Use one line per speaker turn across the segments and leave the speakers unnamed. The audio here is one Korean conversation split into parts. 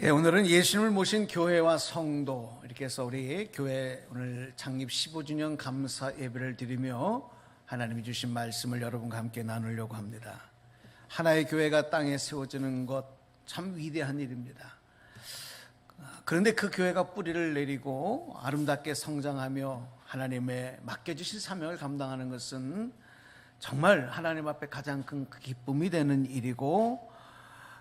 네, 오늘은 예수님을 모신 교회와 성도 이렇게 해서 우리 교회 오늘 창립 15주년 감사 예배를 드리며 하나님이 주신 말씀을 여러분과 함께 나누려고 합니다. 하나의 교회가 땅에 세워지는 것 참 위대한 일입니다. 그런데 그 교회가 뿌리를 내리고 아름답게 성장하며 하나님의 맡겨주신 사명을 감당하는 것은 정말 하나님 앞에 가장 큰 기쁨이 되는 일이고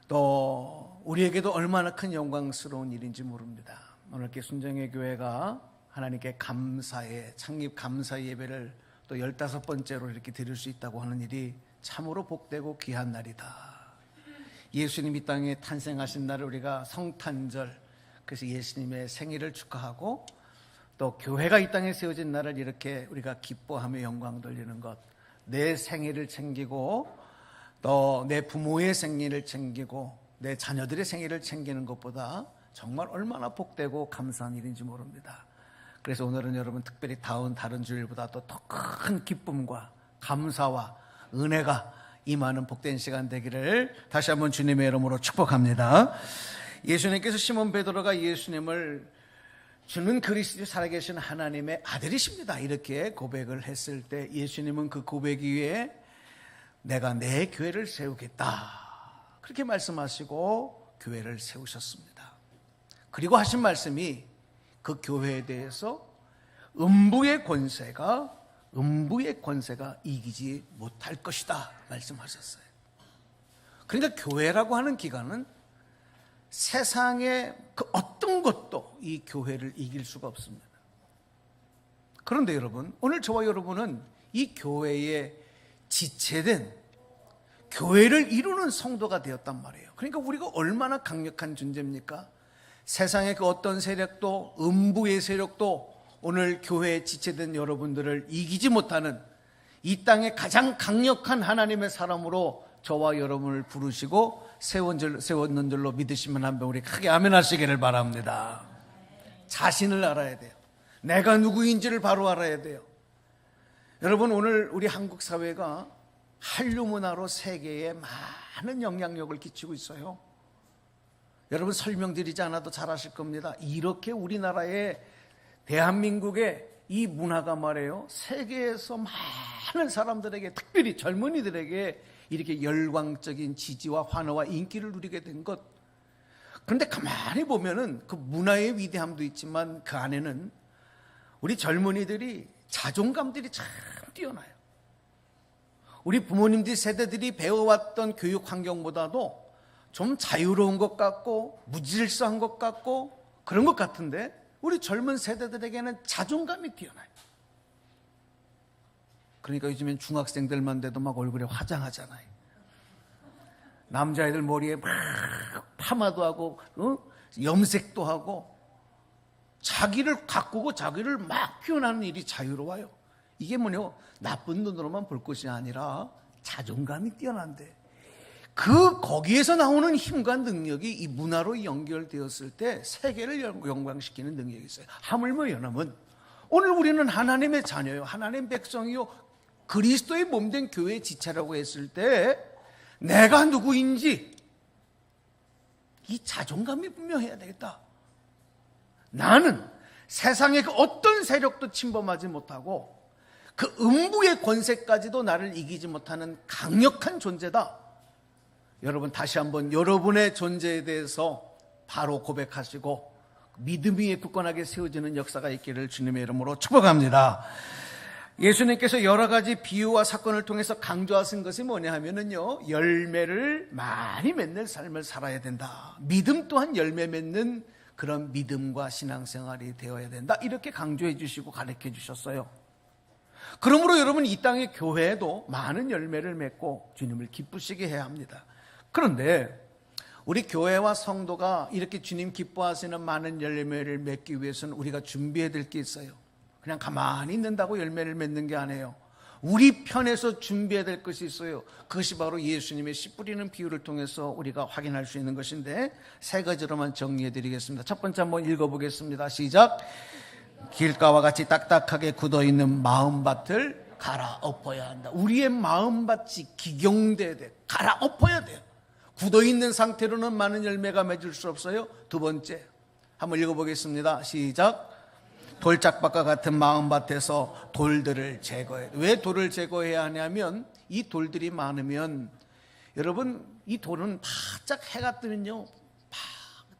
또 우리에게도 얼마나 큰 영광스러운 일인지 모릅니다. 오늘 이렇게 순정의 교회가 하나님께 감사의 창립 감사 예배를 또 15번째로 이렇게 드릴 수 있다고 하는 일이 참으로 복되고 귀한 날이다. 예수님이 땅에 탄생하신 날을 우리가 성탄절, 그래서 예수님의 생일을 축하하고 또 교회가 이 땅에 세워진 날을 이렇게 우리가 기뻐하며 영광 돌리는 것, 내 생일을 챙기고 또 내 부모의 생일을 챙기고 내 자녀들의 생일을 챙기는 것보다 정말 얼마나 복되고 감사한 일인지 모릅니다. 그래서 오늘은 여러분 특별히 다른 주일보다 더 큰 기쁨과 감사와 은혜가 임하는 복된 시간 되기를 다시 한번 주님의 이름으로 축복합니다. 예수님께서 시몬 베드로가 예수님을 주는 그리스도 살아계신 하나님의 아들이십니다 이렇게 고백을 했을 때 예수님은 그 고백 위에 내가 내 교회를 세우겠다 그렇게 말씀하시고 교회를 세우셨습니다. 그리고 하신 말씀이 그 교회에 대해서 음부의 권세가 이기지 못할 것이다 말씀하셨어요. 그러니까 교회라고 하는 기관은 세상의 그 어떤 것도 이 교회를 이길 수가 없습니다. 그런데 여러분, 오늘 저와 여러분은 이 교회에 지체된 교회를 이루는 성도가 되었단 말이에요. 그러니까 우리가 얼마나 강력한 존재입니까? 세상의 그 어떤 세력도 음부의 세력도 오늘 교회에 지체된 여러분들을 이기지 못하는 이 땅의 가장 강력한 하나님의 사람으로 저와 여러분을 부르시고 세웠는 줄로 믿으시면 한번 우리 크게 아멘 하시기를 바랍니다. 자신을 알아야 돼요. 내가 누구인지를 바로 알아야 돼요. 여러분, 오늘 우리 한국 사회가 한류 문화로 세계에 많은 영향력을 끼치고 있어요. 여러분 설명드리지 않아도 잘 아실 겁니다. 이렇게 우리나라의 대한민국의 이 문화가 말이에요, 세계에서 많은 사람들에게, 특별히 젊은이들에게 이렇게 열광적인 지지와 환호와 인기를 누리게 된 것. 그런데 가만히 보면은 그 문화의 위대함도 있지만 그 안에는 우리 젊은이들이 자존감들이 참 뛰어나요. 우리 부모님들 세대들이 배워왔던 교육 환경보다도 좀 자유로운 것 같고 무질서한 것 같고 그런 것 같은데 우리 젊은 세대들에게는 자존감이 뛰어나요. 그러니까 요즘엔 중학생들만 돼도 막 얼굴에 화장하잖아요. 남자애들 머리에 막 파마도 하고 염색도 하고 자기를 가꾸고 자기를 막 표현하는 일이 자유로워요. 이게 뭐냐, 나쁜 눈으로만 볼 것이 아니라 자존감이 뛰어난데 거기에서 나오는 힘과 능력이 이 문화로 연결되었을 때 세계를 영광시키는 능력이 있어요. 하물며 여러분, 오늘 우리는 하나님의 자녀요, 하나님의 백성이요, 그리스도의 몸된 교회의 지체라고 했을 때 내가 누구인지 이 자존감이 분명해야 되겠다. 나는 세상의 그 어떤 세력도 침범하지 못하고 그 음부의 권세까지도 나를 이기지 못하는 강력한 존재다. 여러분 다시 한번 여러분의 존재에 대해서 바로 고백하시고 믿음 위에 굳건하게 세워지는 역사가 있기를 주님의 이름으로 축복합니다. 예수님께서 여러 가지 비유와 사건을 통해서 강조하신 것이 뭐냐 하면은요, 열매를 많이 맺는 삶을 살아야 된다. 믿음 또한 열매 맺는 그런 믿음과 신앙생활이 되어야 된다. 이렇게 강조해 주시고 가르쳐 주셨어요. 그러므로 여러분 이 땅의 교회에도 많은 열매를 맺고 주님을 기쁘시게 해야 합니다. 그런데 우리 교회와 성도가 이렇게 주님 기뻐하시는 많은 열매를 맺기 위해서는 우리가 준비해야 될 게 있어요. 그냥 가만히 있는다고 열매를 맺는 게 아니에요. 우리 편에서 준비해야 될 것이 있어요. 그것이 바로 예수님의 씨 뿌리는 비유를 통해서 우리가 확인할 수 있는 것인데 세 가지로만 정리해 드리겠습니다. 첫 번째 한번 읽어보겠습니다. 시작. 길가와 같이 딱딱하게 굳어있는 마음밭을 갈아엎어야 한다. 우리의 마음밭이 기경돼야 돼. 갈아엎어야 돼요. 굳어있는 상태로는 많은 열매가 맺을 수 없어요. 두 번째, 한번 읽어보겠습니다. 시작. 돌짝밭과 같은 마음밭에서 돌들을 제거해. 왜 돌을 제거해야 하냐면 이 돌들이 많으면 여러분 이 돌은 바짝 해가 뜨면요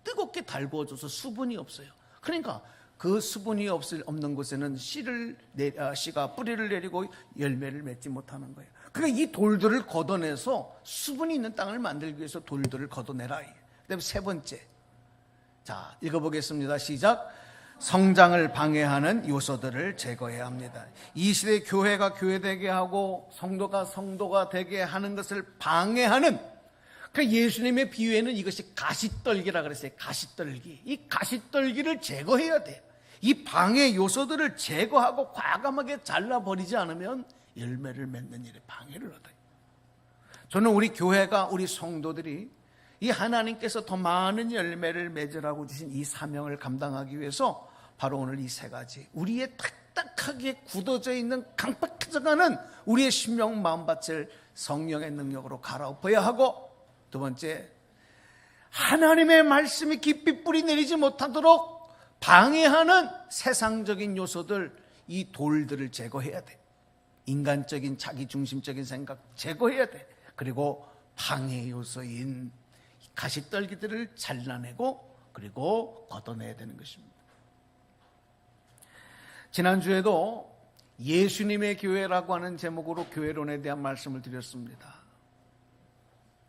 뜨겁게 달구어져서 수분이 없어요. 그러니까 그 수분이 없는 곳에는 씨가 뿌리를 내리고 열매를 맺지 못하는 거예요. 그러니까 이 돌들을 걷어내서 수분이 있는 땅을 만들기 위해서 돌들을 걷어내라. 그다음에 세 번째, 자 읽어보겠습니다. 시작. 성장을 방해하는 요소들을 제거해야 합니다. 이 시대 교회가 교회되게 하고 성도가 되게 하는 것을 방해하는, 그 예수님의 비유에는 이것이 가시떨기라 그랬어요. 가시떨기. 이 가시떨기를 제거해야 돼요. 이 방해 요소들을 제거하고 과감하게 잘라버리지 않으면 열매를 맺는 일에 방해를 얻어요. 저는 우리 교회가, 우리 성도들이 이 하나님께서 더 많은 열매를 맺으라고 주신 이 사명을 감당하기 위해서 바로 오늘 이 세 가지, 우리의 딱딱하게 굳어져 있는 강팍해져가는 우리의 심령 마음밭을 성령의 능력으로 갈아엎어야 하고, 두 번째, 하나님의 말씀이 깊이 뿌리 내리지 못하도록 방해하는 세상적인 요소들, 이 돌들을 제거해야 돼. 인간적인 자기중심적인 생각 제거해야 돼. 그리고 방해 요소인 가시떨기들을 잘라내고 그리고 걷어내야 되는 것입니다. 지난주에도 예수님의 교회라고 하는 제목으로 교회론에 대한 말씀을 드렸습니다.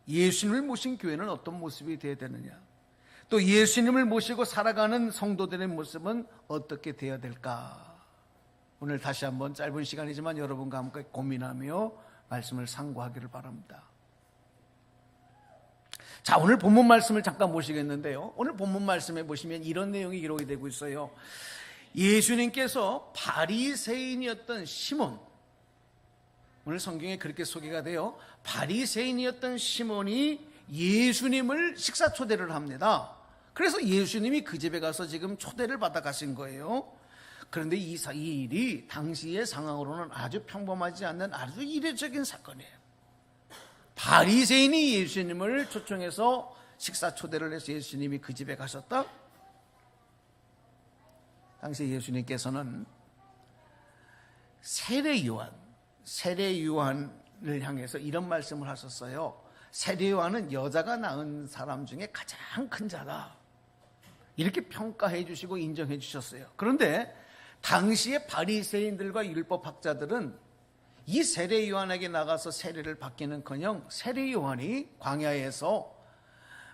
예수님을 모신 교회는 어떤 모습이 되어야 되느냐, 또 예수님을 모시고 살아가는 성도들의 모습은 어떻게 되어야 될까. 오늘 다시 한번 짧은 시간이지만 여러분과 함께 고민하며 말씀을 상고하기를 바랍니다. 자, 오늘 본문 말씀을 잠깐 보시겠는데요, 오늘 본문 말씀에 보시면 이런 내용이 기록이 되고 있어요. 예수님께서 바리새인이었던 시몬, 오늘 성경에 그렇게 소개가 돼요. 바리새인이었던 시몬이 예수님을 식사 초대를 합니다. 그래서 예수님이 그 집에 가서 지금 초대를 받아 가신 거예요. 그런데 이 일이 당시의 상황으로는 아주 평범하지 않는 아주 이례적인 사건이에요. 바리새인이 예수님을 초청해서 식사 초대를 해서 예수님이 그 집에 가셨다. 당시 예수님께서는 세례 요한을 향해서 이런 말씀을 하셨어요. 세례 요한은 여자가 낳은 사람 중에 가장 큰 자다, 이렇게 평가해 주시고 인정해 주셨어요. 그런데 당시의 바리새인들과 율법학자들은 이 세례 요한에게 나가서 세례를 받기는커녕 세례 요한이 광야에서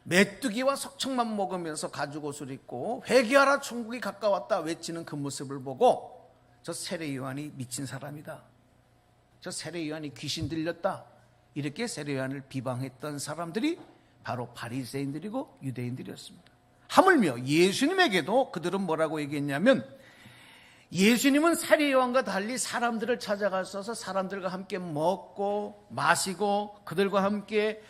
메뚜기와 석청만 먹으면서 가죽옷을 입고 회개하라 천국이 가까웠다 외치는 그 모습을 보고 저 세례 요한이 미친 사람이다, 저 세례 요한이 귀신 들렸다, 이렇게 세례 요한을 비방했던 사람들이 바로 바리새인들이고 유대인들이었습니다. 하물며 예수님에게도 그들은 뭐라고 얘기했냐면, 예수님은 세례 요한과 달리 사람들을 찾아가셔서 사람들과 함께 먹고 마시고 그들과 함께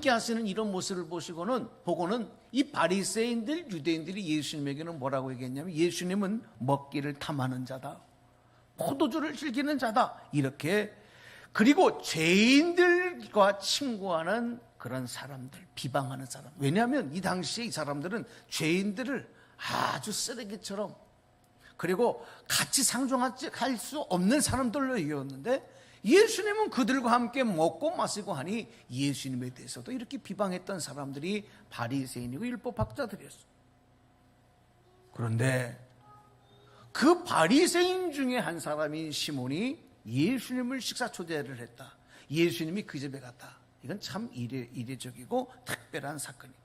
하시는 이런 모습을 보고는 이 바리새인들 유대인들이 예수님에게는 뭐라고 얘기했냐면, 예수님은 먹기를 탐하는 자다, 포도주를 즐기는 자다, 이렇게, 그리고 죄인들과 친구하는 그런 사람들, 비방하는 사람. 왜냐하면 이 당시에 이 사람들은 죄인들을 아주 쓰레기처럼, 그리고 같이 상종할 수 없는 사람들로 여겼는데, 예수님은 그들과 함께 먹고 마시고 하니 예수님에 대해서도 이렇게 비방했던 사람들이 바리새인이고 율법학자들이었어요. 그런데 그 바리새인 중에 한 사람인 시몬이 예수님을 식사 초대를 했다, 예수님이 그 집에 갔다. 이건 참 이례적이고 특별한 사건이에요.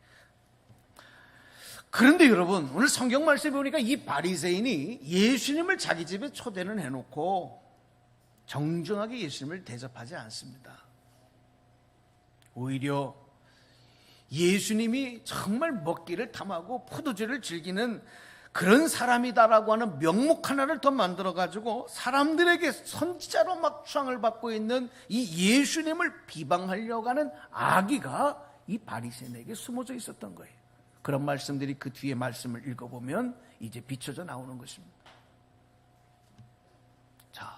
그런데 여러분, 오늘 성경 말씀에 보니까 이 바리새인이 예수님을 자기 집에 초대는 해놓고 정중하게 예수님을 대접하지 않습니다. 오히려 예수님이 정말 먹기를 탐하고 포도주를 즐기는 그런 사람이다라고 하는 명목 하나를 더 만들어가지고 사람들에게 선지자로 막 추앙을 받고 있는 이 예수님을 비방하려고 하는 악의가 이 바리새인에게 숨어져 있었던 거예요. 그런 말씀들이 그 뒤에 말씀을 읽어보면 이제 비춰져 나오는 것입니다. 자,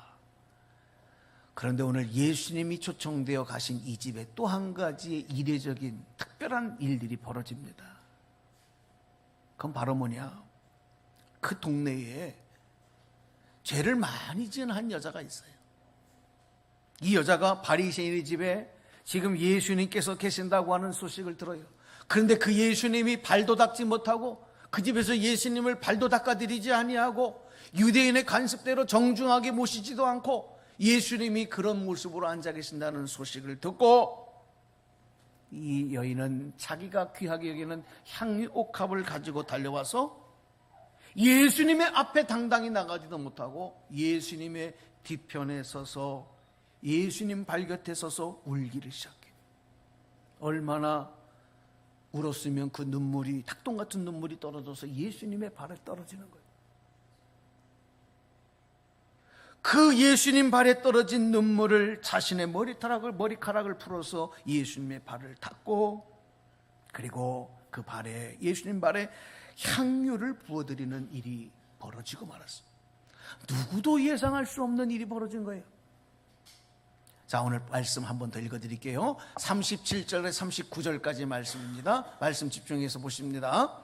그런데 오늘 예수님이 초청되어 가신 이 집에 또 한 가지의 이례적인 특별한 특별한 일들이 벌어집니다. 그건 바로 뭐냐? 그 동네에 죄를 많이 지은 한 여자가 있어요. 이 여자가 바리새인의 집에 지금 예수님께서 계신다고 하는 소식을 들어요. 그런데 그 예수님이 발도 닦지 못하고 그 집에서 예수님을 발도 닦아드리지 아니하고 유대인의 관습대로 정중하게 모시지도 않고 예수님이 그런 모습으로 앉아 계신다는 소식을 듣고 이 여인은 자기가 귀하게 여기는 향유 옥합을 가지고 달려와서 예수님의 앞에 당당히 나가지도 못하고 예수님의 뒤편에 서서 예수님 발 곁에 서서 울기를 시작해. 얼마나 울었으면 그 눈물이 닭똥 같은 눈물이 떨어져서 예수님의 발에 떨어지는 거예요. 그 예수님 발에 떨어진 눈물을 자신의 머리카락을 풀어서 예수님의 발을 닦고 그리고 그 발에 예수님 발에 향유를 부어드리는 일이 벌어지고 말았습니다. 누구도 예상할 수 없는 일이 벌어진 거예요. 자, 오늘 말씀 한 번 더 읽어드릴게요. 37절에 39절까지 말씀입니다. 말씀 집중해서 보십니다.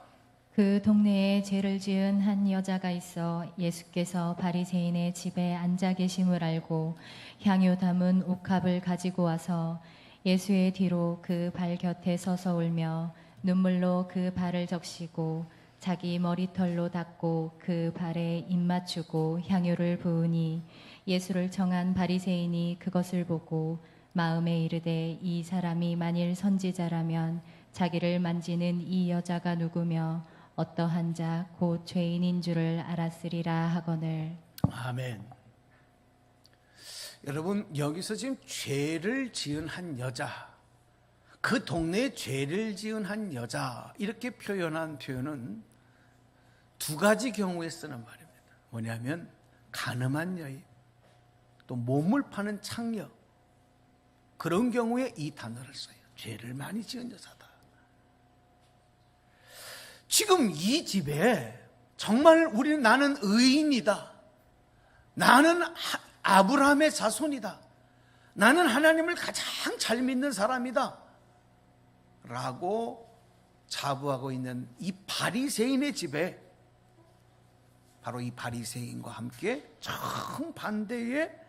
그 동네에 죄를 지은 한 여자가 있어 예수께서 바리새인의 집에 앉아 계심을 알고 향유 담은 옥합을 가지고 와서 예수의 뒤로 그 발 곁에 서서 울며 눈물로 그 발을 적시고 자기 머리털로 닦고 그 발에 입 맞추고 향유를 부으니 예수를 청한 바리새인이 그것을 보고 마음에 이르되 이 사람이 만일 선지자라면 자기를 만지는 이 여자가 누구며 어떠한 자 곧 죄인인 줄을 알았으리라 하거늘.
아멘. 여러분, 여기서 지금 죄를 지은 한 여자, 그 동네에 죄를 지은 한 여자 이렇게 표현한 표현은 두 가지 경우에 쓰는 말입니다. 뭐냐면 간음한 여인, 또 몸을 파는 창녀, 그런 경우에 이 단어를 써요. 죄를 많이 지은 여자다. 지금 이 집에 정말 나는 의인이다. 나는 아브라함의 자손이다. 나는 하나님을 가장 잘 믿는 사람이다. 라고 자부하고 있는 이 바리새인의 집에 바로 이 바리새인과 함께 정반대의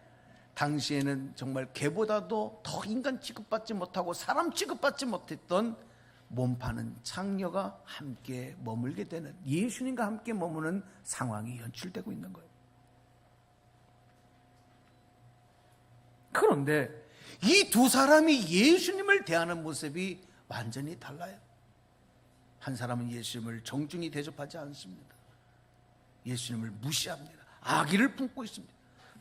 당시에는 정말 개보다도 더 인간 취급받지 못하고 사람 취급받지 못했던 몸 파는 창녀가 함께 머물게 되는, 예수님과 함께 머무는 상황이 연출되고 있는 거예요. 그런데 이 두 사람이 예수님을 대하는 모습이 완전히 달라요. 한 사람은 예수님을 정중히 대접하지 않습니다. 예수님을 무시합니다. 악의를 품고 있습니다.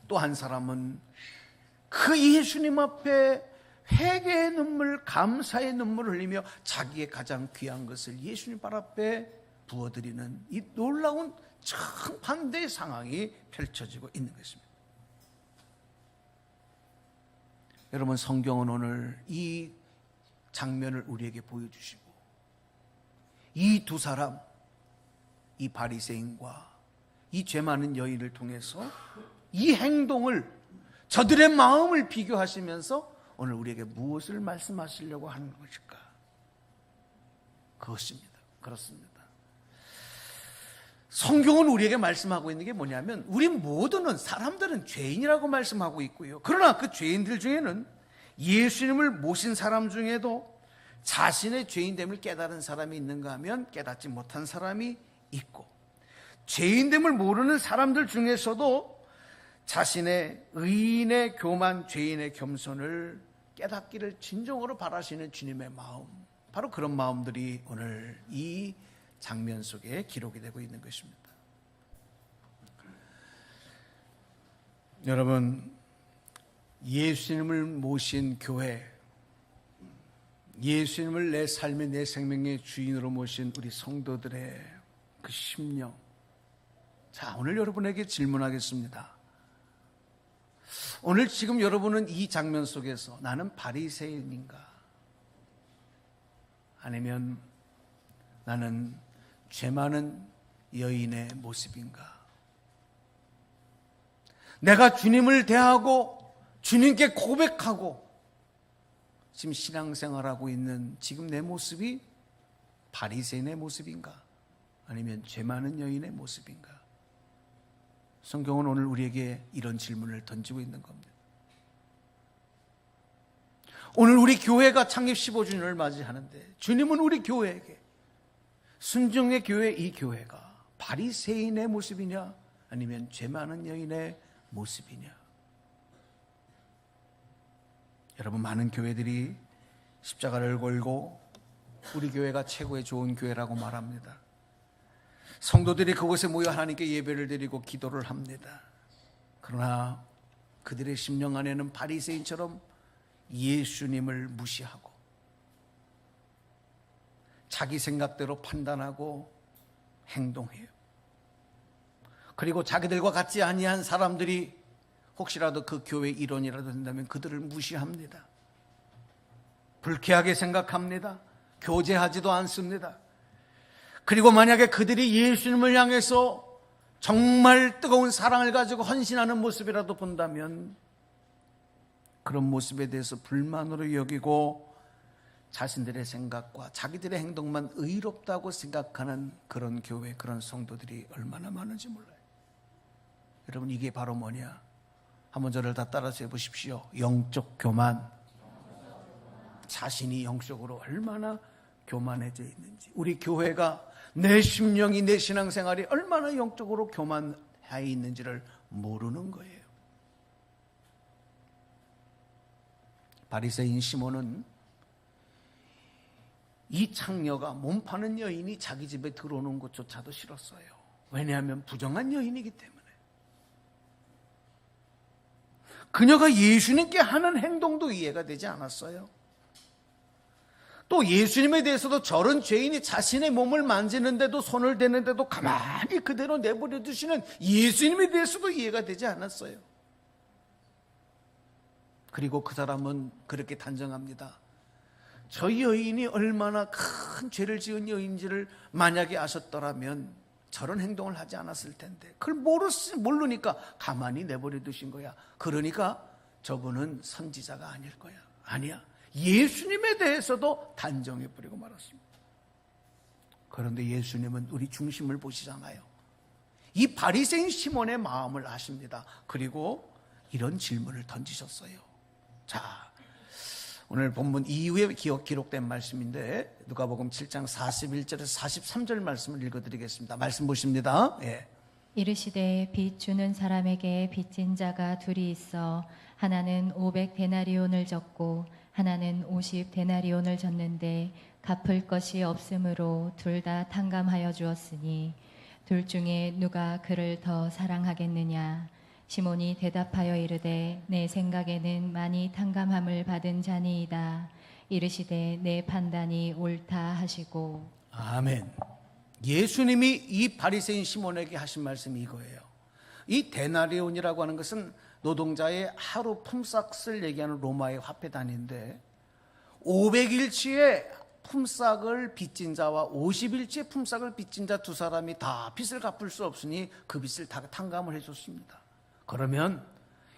또 한 사람은 그 예수님 앞에 회개의 눈물, 감사의 눈물을 흘리며 자기의 가장 귀한 것을 예수님 발 앞에 부어드리는 이 놀라운 정반대의 상황이 펼쳐지고 있는 것입니다. 여러분, 성경은 오늘 이 장면을 우리에게 보여주시고 이 두 사람, 이 바리새인과 이 죄 많은 여인을 통해서 이 행동을, 저들의 마음을 비교하시면서 오늘 우리에게 무엇을 말씀하시려고 하는 것일까? 그것입니다. 그렇습니다. 성경은 우리에게 말씀하고 있는 게 뭐냐면 우리 모두는, 사람들은 죄인이라고 말씀하고 있고요. 그러나 그 죄인들 중에는 예수님을 모신 사람 중에도 자신의 죄인됨을 깨달은 사람이 있는가 하면 깨닫지 못한 사람이 있고, 죄인됨을 모르는 사람들 중에서도 자신의 의인의 교만, 죄인의 겸손을 깨닫기를 진정으로 바라시는 주님의 마음, 바로 그런 마음들이 오늘 이 장면 속에 기록이 되고 있는 것입니다. 여러분, 예수님을 모신 교회, 예수님을 내 삶의, 내 생명의 주인으로 모신 우리 성도들의 그 심령, 자, 오늘 여러분에게 질문하겠습니다. 오늘 지금 여러분은 이 장면 속에서 나는 바리새인인가? 아니면 나는 죄 많은 여인의 모습인가? 내가 주님을 대하고 주님께 고백하고 지금 신앙생활하고 있는 지금 내 모습이 바리새인의 모습인가? 아니면 죄 많은 여인의 모습인가? 성경은 오늘 우리에게 이런 질문을 던지고 있는 겁니다. 오늘 우리 교회가 창립 15주년을 맞이하는데 주님은 우리 교회에게 순종의 교회, 이 교회가 바리새인의 모습이냐 아니면 죄 많은 여인의 모습이냐? 여러분, 많은 교회들이 십자가를 걸고 우리 교회가 최고의 좋은 교회라고 말합니다. 성도들이 그곳에 모여 하나님께 예배를 드리고 기도를 합니다. 그러나 그들의 심령 안에는 바리새인처럼 예수님을 무시하고 자기 생각대로 판단하고 행동해요. 그리고 자기들과 같지 아니한 사람들이 혹시라도 그 교회 일원이라도 된다면 그들을 무시합니다. 불쾌하게 생각합니다. 교제하지도 않습니다. 그리고 만약에 그들이 예수님을 향해서 정말 뜨거운 사랑을 가지고 헌신하는 모습이라도 본다면 그런 모습에 대해서 불만으로 여기고 자신들의 생각과 자기들의 행동만 의롭다고 생각하는 그런 교회, 그런 성도들이 얼마나 많은지 몰라요. 여러분, 이게 바로 뭐냐? 한번 저를 다 따라서 해보십시오. 영적 교만. 자신이 영적으로 얼마나 교만해져 있는지, 우리 교회가 내 심령이, 내 신앙생활이 얼마나 영적으로 교만해 있는지를 모르는 거예요. 바리새인 시몬은 이 창녀가, 몸 파는 여인이 자기 집에 들어오는 것조차도 싫었어요. 왜냐하면 부정한 여인이기 때문에. 그녀가 예수님께 하는 행동도 이해가 되지 않았어요. 또 예수님에 대해서도 저런 죄인이 자신의 몸을 만지는데도, 손을 대는데도 가만히 그대로 내버려 두시는 예수님에 대해서도 이해가 되지 않았어요. 그리고 그 사람은 그렇게 단정합니다. 저 여인이 얼마나 큰 죄를 지은 여인지를 만약에 아셨더라면 저런 행동을 하지 않았을 텐데, 그걸 모르니까 가만히 내버려 두신 거야. 그러니까 저분은 선지자가 아닐 거야. 아니야. 예수님에 대해서도 단정해버리고 말았습니다. 그런데 예수님은 우리 중심을 보시잖아요. 이 바리새인 시몬의 마음을 아십니다. 그리고 이런 질문을 던지셨어요. 자, 오늘 본문 이후에 기록된 말씀인데 누가복음 7장 41절에서 43절 말씀을 읽어드리겠습니다. 말씀 보십니다. 예.
이르시되 빚 주는 사람에게 빚진 자가 둘이 있어 하나는 500데나리온을 졌고 하나는 50데나리온을 졌는데 갚을 것이 없으므로 둘 다 탕감하여 주었으니 둘 중에 누가 그를 더 사랑하겠느냐? 시몬이 대답하여 이르되 내 생각에는 많이 탕감함을 받은 자니이다. 이르시되 내 판단이 옳다 하시고.
아멘. 예수님이 이 바리새인 시몬에게 하신 말씀이 이거예요. 이 데나리온이라고 하는 것은 노동자의 하루 품삯을 얘기하는 로마의 화폐 단위인데, 500일치의 품삯을 빚진 자와 50일치의 품삯을 빚진 자 두 사람이 다 빚을 갚을 수 없으니 그 빚을 다 탕감을 해줬습니다. 그러면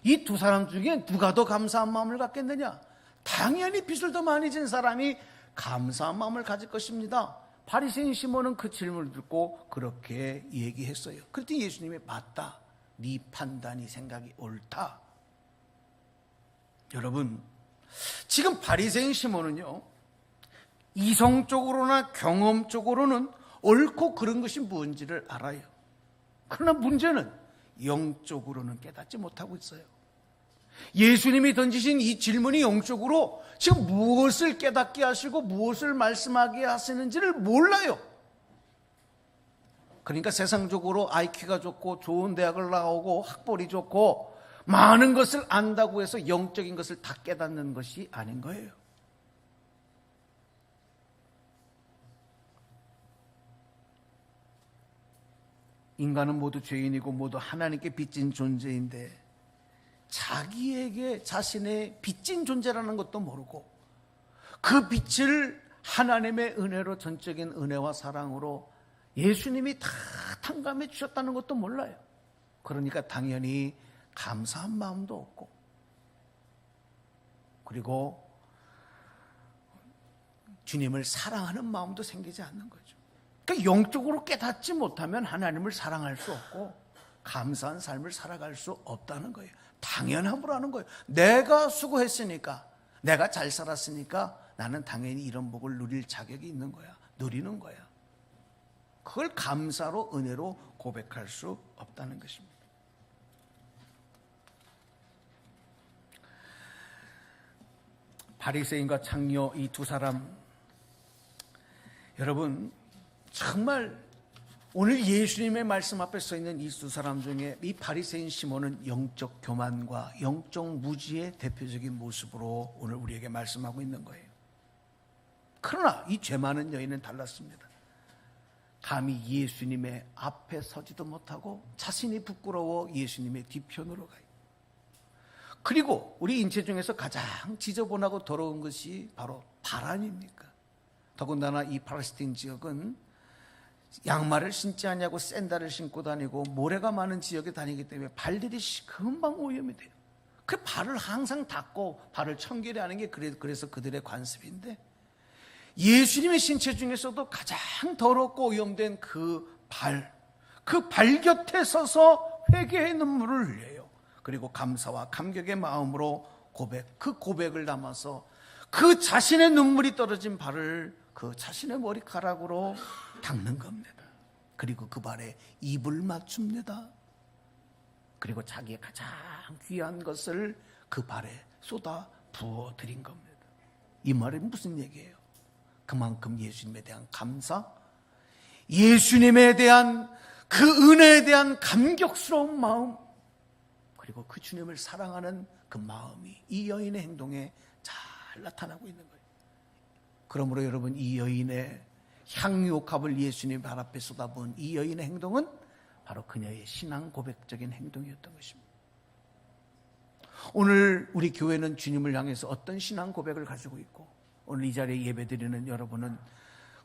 이 두 사람 중에 누가 더 감사한 마음을 갖겠느냐? 당연히 빚을 더 많이 진 사람이 감사한 마음을 가질 것입니다. 바리새인 시몬은 그 질문을 듣고 그렇게 얘기했어요. 그랬더니 예수님이 맞다. 네 판단이 생각이 옳다. 여러분, 지금 바리새인 시몬은요, 이성적으로나 경험적으로는 옳고 그른 것이 뭔지를 알아요. 그러나 문제는 영적으로는 깨닫지 못하고 있어요. 예수님이 던지신 이 질문이 영적으로 지금 무엇을 깨닫게 하시고 무엇을 말씀하게 하시는지를 몰라요. 그러니까 세상적으로 IQ가 좋고 좋은 대학을 나오고 학벌이 좋고 많은 것을 안다고 해서 영적인 것을 다 깨닫는 것이 아닌 거예요. 인간은 모두 죄인이고 모두 하나님께 빚진 존재인데 자기에게 자신의 빚진 존재라는 것도 모르고 그 빚을 하나님의 은혜로, 전적인 은혜와 사랑으로 예수님이 다 탕감해 주셨다는 것도 몰라요. 그러니까 당연히 감사한 마음도 없고, 그리고 주님을 사랑하는 마음도 생기지 않는 거죠. 그러니까 영적으로 깨닫지 못하면 하나님을 사랑할 수 없고 감사한 삶을 살아갈 수 없다는 거예요. 당연함으로 하는 거예요. 내가 수고했으니까, 내가 잘 살았으니까 나는 당연히 이런 복을 누릴 자격이 있는 거야. 누리는 거야. 그걸 감사로, 은혜로 고백할 수 없다는 것입니다. 바리새인과 창녀 이 두 사람, 여러분 정말 오늘 예수님의 말씀 앞에 서 있는 이 두 사람 중에 이 바리새인 시몬은 영적 교만과 영적 무지의 대표적인 모습으로 오늘 우리에게 말씀하고 있는 거예요. 그러나 이 죄 많은 여인은 달랐습니다. 감히 예수님의 앞에 서지도 못하고 자신이 부끄러워 예수님의 뒤편으로 가요. 그리고 우리 인체 중에서 가장 지저분하고 더러운 것이 바로 발 아닙니까? 더군다나 이 팔레스타인 지역은 양말을 신지 않냐고 샌들을 신고 다니고 모래가 많은 지역에 다니기 때문에 발들이 금방 오염이 돼요. 그 발을 항상 닦고 발을 청결히 하는 게 그래서 그들의 관습인데, 예수님의 신체 중에서도 가장 더럽고 오염된 그 발 곁에 서서 회개의 눈물을 흘려요. 그리고 감사와 감격의 마음으로 그 고백을 담아서 그 자신의 눈물이 떨어진 발을 그 자신의 머리카락으로 닦는 겁니다. 그리고 그 발에 입을 맞춥니다. 그리고 자기의 가장 귀한 것을 그 발에 쏟아 부어 드린 겁니다. 이 말은 무슨 얘기예요? 그만큼 예수님에 대한 감사, 예수님에 대한 그 은혜에 대한 감격스러운 마음, 그리고 그 주님을 사랑하는 그 마음이 이 여인의 행동에 잘 나타나고 있는 거예요. 그러므로 여러분, 이 여인의 향유옥합을 예수님 발 앞에 쏟아부은 이 여인의 행동은 바로 그녀의 신앙 고백적인 행동이었던 것입니다. 오늘 우리 교회는 주님을 향해서 어떤 신앙 고백을 가지고 있고, 오늘 이 자리에 예배드리는 여러분은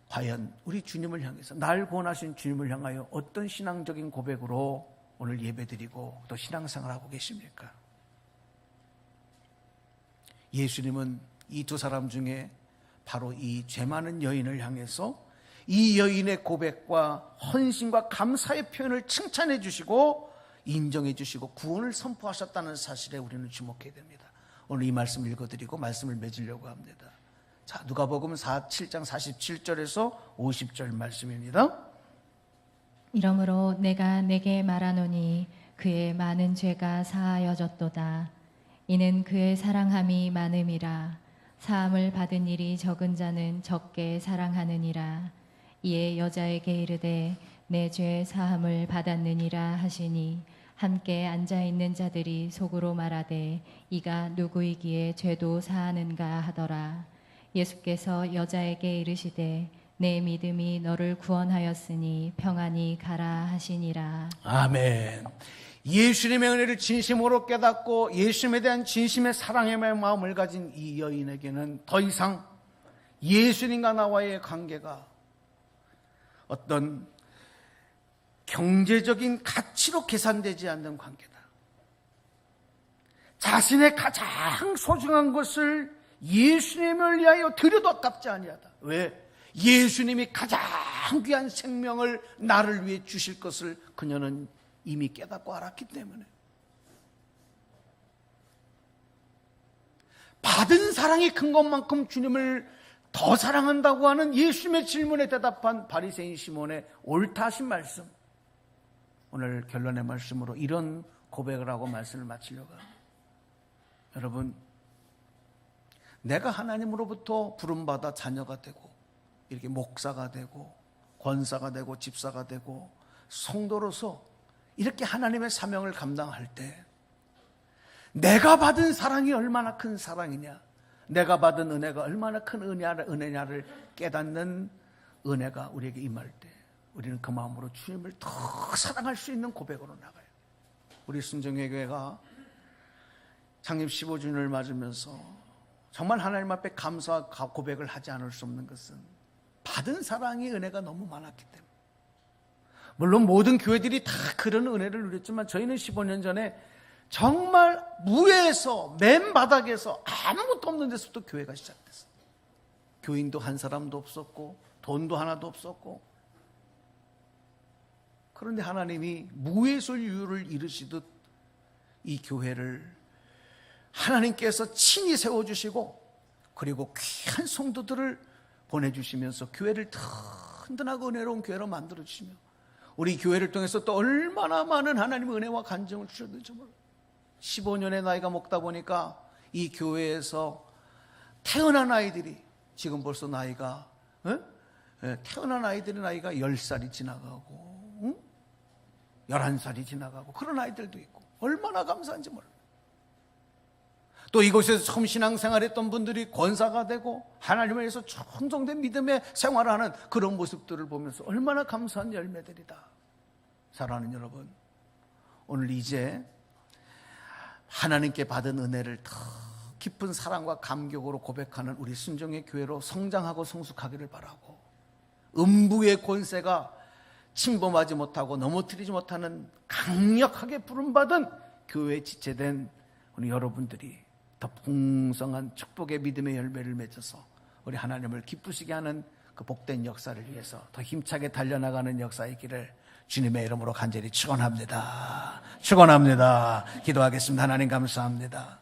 과연 우리 주님을 향해서, 날 구원하신 주님을 향하여 어떤 신앙적인 고백으로 오늘 예배드리고 또 신앙생활하고 계십니까? 예수님은 이 두 사람 중에 바로 이 죄 많은 여인을 향해서 이 여인의 고백과 헌신과 감사의 표현을 칭찬해 주시고 인정해 주시고 구원을 선포하셨다는 사실에 우리는 주목해야 됩니다. 오늘 이 말씀 읽어드리고 말씀을 맺으려고 합니다. 자, 누가복음 7장 47절에서 50절 말씀입니다.
이러므로 내가 내게 말하노니 그의 많은 죄가 사하여졌도다. 이는 그의 사랑함이 많음이라. 사함을 받은 일이 적은 자는 적게 사랑하느니라. 이에 여자에게 이르되 내 죄 사함을 받았느니라 하시니 함께 앉아있는 자들이 속으로 말하되 이가 누구이기에 죄도 사하는가 하더라. 예수께서 여자에게 이르시되 내 믿음이 너를 구원하였으니 평안히 가라 하시니라.
아멘. 예수님의 은혜를 진심으로 깨닫고 예수님에 대한 진심의 사랑의 마음을 가진 이 여인에게는 더 이상 예수님과 나와의 관계가 어떤 경제적인 가치로 계산되지 않는 관계다. 자신의 가장 소중한 것을 예수님을 위하여 드려도 아깝지 아니하다. 왜? 예수님이 가장 귀한 생명을 나를 위해 주실 것을 그녀는 이미 깨닫고 알았기 때문에. 받은 사랑이 큰 것만큼 주님을 더 사랑한다고 하는 예수님의 질문에 대답한 바리새인 시몬의 옳다신 말씀, 오늘 결론의 말씀으로 이런 고백을 하고 말씀을 마치려고 합니다. 여러분, 내가 하나님으로부터 부름받아 자녀가 되고 이렇게 목사가 되고 권사가 되고 집사가 되고 성도로서 이렇게 하나님의 사명을 감당할 때 내가 받은 사랑이 얼마나 큰 사랑이냐, 내가 받은 은혜가 얼마나 큰 은혜냐를 깨닫는 은혜가 우리에게 임할 때 우리는 그 마음으로 주님을 더 사랑할 수 있는 고백으로 나가요. 우리 순정의 교회가 창립 15주년을 맞으면서 정말 하나님 앞에 감사와 고백을 하지 않을 수 없는 것은 받은 사랑의 은혜가 너무 많았기 때문에. 물론 모든 교회들이 다 그런 은혜를 누렸지만 저희는 15년 전에 정말 무에서 맨 바닥에서 아무것도 없는 데서부터 교회가 시작됐어요. 교인도 한 사람도 없었고 돈도 하나도 없었고, 그런데 하나님이 무에서유를 이루시듯 이 교회를 하나님께서 친히 세워주시고, 그리고 귀한 성도들을 보내주시면서 교회를 든든하고 은혜로운 교회로 만들어주시며, 우리 교회를 통해서 또 얼마나 많은 하나님의 은혜와 간증을 주셨는지 몰라요. 15년의 나이가 먹다 보니까 이 교회에서 태어난 아이들이 지금 벌써 나이가 태어난 아이들의 나이가 10살이 지나가고 11살이 지나가고 그런 아이들도 있고, 얼마나 감사한지 몰라요. 또 이곳에서 처음 신앙생활했던 분들이 권사가 되고 하나님을 위해서 충성된 믿음의 생활을 하는 그런 모습들을 보면서 얼마나 감사한 열매들이다. 사랑하는 여러분, 오늘 이제 하나님께 받은 은혜를 더 깊은 사랑과 감격으로 고백하는 우리 순종의 교회로 성장하고 성숙하기를 바라고, 음부의 권세가 침범하지 못하고 넘어뜨리지 못하는 강력하게 부름받은 교회에 지체된 우리 여러분들이 더 풍성한 축복의 믿음의 열매를 맺어서 우리 하나님을 기쁘시게 하는 그 복된 역사를 위해서 더 힘차게 달려나가는 역사의 길을 주님의 이름으로 간절히 축원합니다. 축원합니다. 기도하겠습니다. 하나님 감사합니다.